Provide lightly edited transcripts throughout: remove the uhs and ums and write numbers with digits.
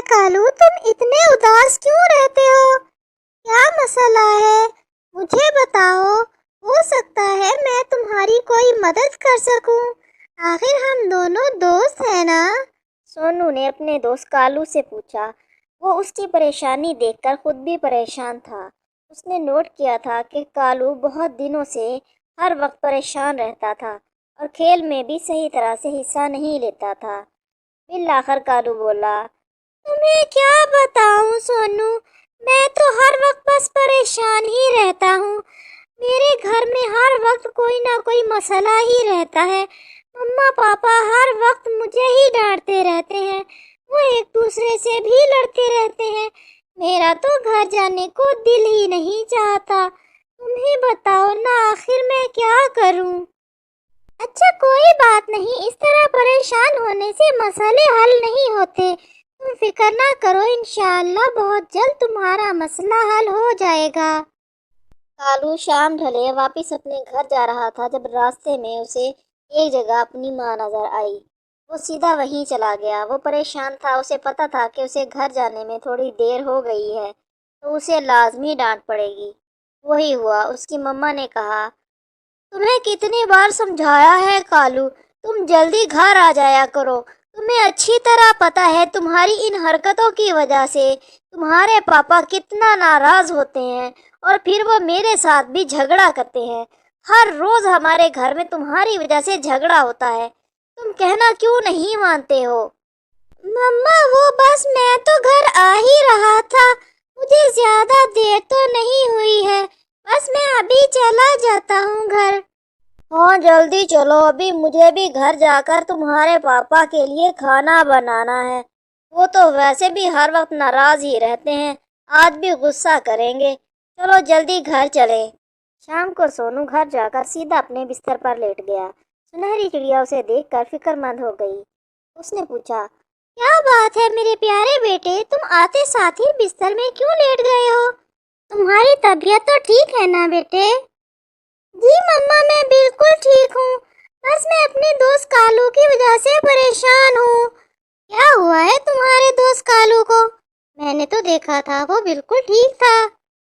کالو تم اتنے اداس کیوں رہتے ہو؟ کیا مسئلہ ہے؟ مجھے بتاؤ، ہو سکتا ہے میں تمہاری کوئی مدد کر سکوں، آخر ہم دونوں دوست ہیں نا؟ سونو نے اپنے دوست کالو سے پوچھا۔ وہ اس کی پریشانی دیکھ کر خود بھی پریشان تھا۔ اس نے نوٹ کیا تھا کہ کالو بہت دنوں سے ہر وقت پریشان رہتا تھا اور کھیل میں بھی صحیح طرح سے حصہ نہیں لیتا تھا۔ بالآخر کالو بولا، تمہیں کیا بتاؤں سونو، میں تو ہر وقت بس پریشان ہی رہتا ہوں۔ میرے گھر میں ہر وقت کوئی نہ کوئی مسئلہ ہی رہتا ہے۔ مما پاپا ہر وقت مجھے ہی ڈانٹتے رہتے ہیں، وہ ایک دوسرے سے بھی لڑتے رہتے ہیں۔ میرا تو گھر جانے کو دل ہی نہیں چاہتا۔ تم ہی بتاؤ نا، آخر میں کیا کروں؟ اچھا کوئی بات نہیں، اس طرح پریشان ہونے سے مسئلے حل نہیں ہوتے۔ تم فکر نہ کرو، انشاءاللہ بہت جلد تمہارا مسئلہ حل ہو جائے گا۔ کالو شام ڈھلے واپس اپنے گھر جا رہا تھا جب راستے میں اسے ایک جگہ اپنی ماں نظر آئی۔ وہ سیدھا وہیں چلا گیا۔ وہ پریشان تھا، اسے پتہ تھا کہ اسے گھر جانے میں تھوڑی دیر ہو گئی ہے تو اسے لازمی ڈانٹ پڑے گی۔ وہی ہوا۔ اس کی مما نے کہا، تمہیں کتنی بار سمجھایا ہے کالو، تم جلدی گھر آ جایا کرو۔ تمہیں اچھی طرح پتہ ہے تمہاری ان حرکتوں کی وجہ سے تمہارے پاپا کتنا ناراض ہوتے ہیں، اور پھر وہ میرے ساتھ بھی جھگڑا کرتے ہیں۔ ہر روز ہمارے گھر میں تمہاری وجہ سے جھگڑا ہوتا ہے، تم کہنا کیوں نہیں مانتے ہو؟ مما وہ بس میں تو گھر آ ہی رہا تھا، مجھے زیادہ دیر تو نہیں ہوئی ہے، بس میں ابھی چلا جاتا ہوں گھر۔ ہاں جلدی چلو، ابھی مجھے بھی گھر جا کر تمہارے پاپا کے لیے کھانا بنانا ہے۔ وہ تو ویسے بھی ہر وقت ناراض ہی رہتے ہیں، آج بھی غصہ کریں گے۔ چلو جلدی گھر چلے۔ شام کو سونو گھر جا کر سیدھا اپنے بستر پر لیٹ گیا۔ سنہری چڑیا اسے دیکھ کر فکر مند ہو گئی۔ اس نے پوچھا، کیا بات ہے میرے پیارے بیٹے، تم آتے ساتھ ہی بستر میں کیوں لیٹ گئے ہو؟ تمہاری طبیعت تو ٹھیک ہے نا بیٹے؟ جی مما میں بالکل ٹھیک ہوں، بس میں اپنے دوست کالو کی وجہ سے پریشان ہوں۔ کیا ہوا ہے تمہارے دوست کالو کو؟ میں نے تو دیکھا تھا وہ بالکل ٹھیک تھا۔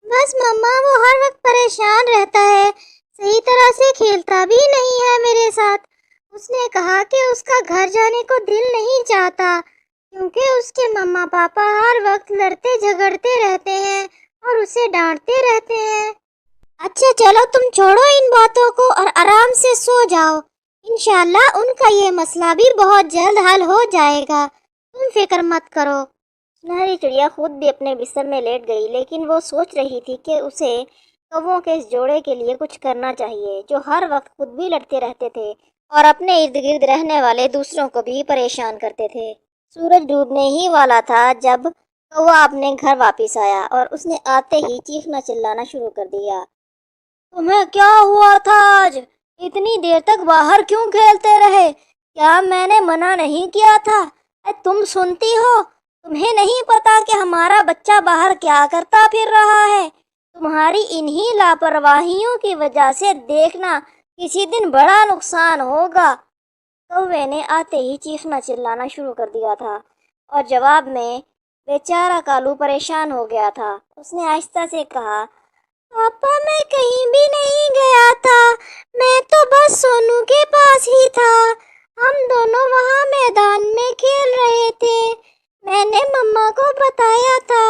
بس مما وہ ہر وقت پریشان رہتا ہے، صحیح طرح سے کھیلتا بھی نہیں ہے میرے ساتھ۔ اس نے کہا کہ اس کا گھر جانے کو دل نہیں چاہتا، کیونکہ اس کے مما پاپا ہر وقت لڑتے جھگڑتے رہتے ہیں اور اسے ڈانٹتے رہتے ہیں۔ اچھا چلو تم چھوڑو ان باتوں کو اور آرام سے سو جاؤ، انشاءاللہ ان کا یہ مسئلہ بھی بہت جلد حل ہو جائے گا، تم فکر مت کرو۔ سنہری چڑیا خود بھی اپنے بستر میں لیٹ گئی، لیکن وہ سوچ رہی تھی کہ اسے کووں کے اس جوڑے کے لیے کچھ کرنا چاہیے جو ہر وقت خود بھی لڑتے رہتے تھے اور اپنے ارد گرد رہنے والے دوسروں کو بھی پریشان کرتے تھے۔ سورج ڈوبنے ہی والا تھا جب کوا اپنے گھر واپس آیا اور اس نے آتے ہی چیخنا چلانا شروع کر دیا۔ تمہیں کیا ہوا تھا آج؟ اتنی دیر تک باہر کیوں کھیلتے رہے؟ کیا میں نے منع نہیں کیا تھا؟ تم سنتی ہو؟ تمہیں نہیں پتا کہ ہمارا بچہ باہر کیا کرتا پھر رہا ہے؟ تمہاری انہی لاپرواہیوں کی وجہ سے دیکھنا کسی دن بڑا نقصان ہوگا۔ کوے نے آتے ہی چیخنا چلانا شروع کر دیا تھا اور جواب میں بیچارہ کالو پریشان ہو گیا تھا۔ اس نے آہستہ سے کہا، پاپا میں کہیں بھی نہیں گیا تھا، میں تو بس سونو کے پاس ہی تھا، ہم دونوں وہاں میدان میں کھیل رہے تھے، میں نے مما کو بتایا تھا۔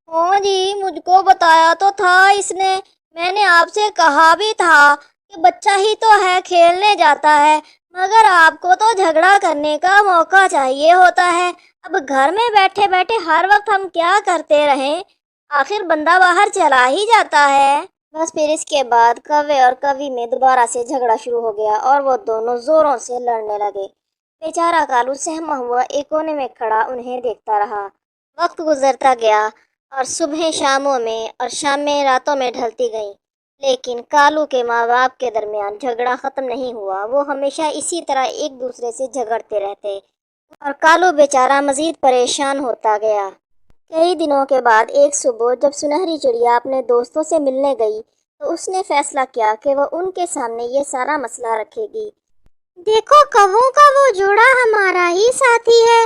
ہاں جی مجھ کو بتایا تو تھا اس نے، میں نے آپ سے کہا بھی تھا کہ بچہ ہی تو ہے کھیلنے جاتا ہے، مگر آپ کو تو جھگڑا کرنے کا موقع چاہیے ہوتا ہے۔ اب گھر میں بیٹھے بیٹھے ہر وقت ہم کیا کرتے رہیں، آخر بندہ باہر چلا ہی جاتا ہے۔ بس پھر اس کے بعد کوے اور کوی میں دوبارہ سے جھگڑا شروع ہو گیا اور وہ دونوں زوروں سے لڑنے لگے۔ بیچارہ کالو سہما ہوا ایک کونے میں کھڑا انہیں دیکھتا رہا۔ وقت گزرتا گیا اور صبح شاموں میں اور شامیں راتوں میں ڈھلتی گئیں، لیکن کالو کے ماں باپ کے درمیان جھگڑا ختم نہیں ہوا۔ وہ ہمیشہ اسی طرح ایک دوسرے سے جھگڑتے رہتے اور کالو بیچارہ مزید پریشان ہوتا گیا۔ کئی دنوں کے بعد ایک صبح جب سنہری چڑیا اپنے دوستوں سے ملنے گئی تو اس نے فیصلہ کیا کہ وہ ان کے سامنے یہ سارا مسئلہ رکھے گی۔ دیکھو کووں کا وہ جوڑا ہمارا ہی ساتھی ہے،